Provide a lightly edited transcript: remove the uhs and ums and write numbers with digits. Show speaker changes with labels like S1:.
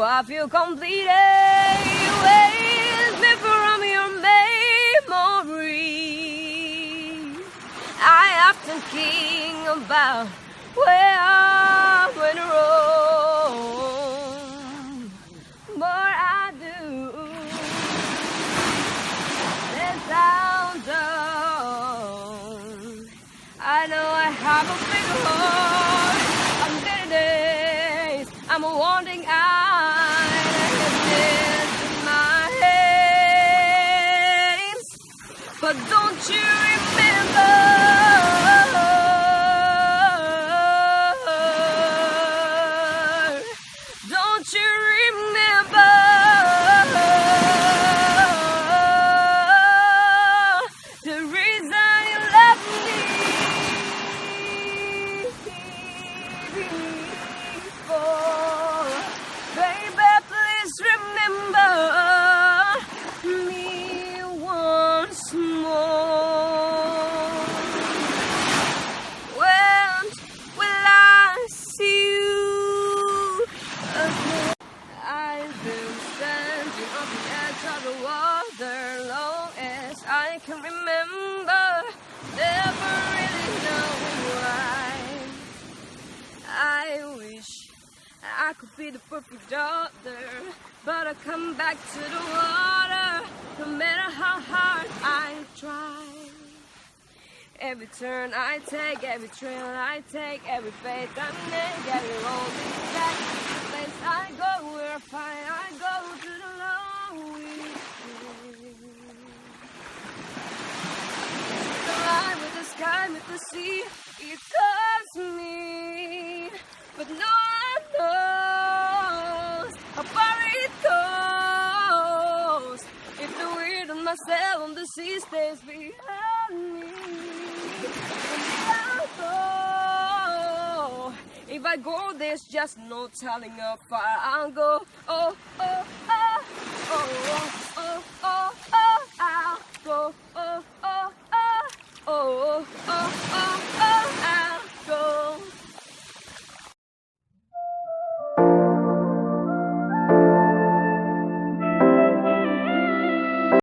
S1: I feel completed with me from your memory. I often think about where I went wrong, but I do. Let down, down. I know I have a big heart. I'm getting days. I'm a wanting eye. But don't you remember? Don't you remember? The reason you left me before. Baby, please remember me once more. When will I see you again? I've been standing on the edge of the water long as I can remember. Never really know why. I wish I could be the perfect daughter, but I come back to the water, no matter how hard I try. Every turn I take, every trail I take, every faith I make, every road leads back to the place I go, where I find I go to the lonely place. The line with the sky, with the sea, it calls me, but no one knows how far it goes. If the wind on my sail on the sea stays behind me, I'll go. If I go, there's just no telling how far I'll go. Oh, oh, oh, oh, oh, oh, oh, I'll go. Oh, oh, oh, oh, oh, oh.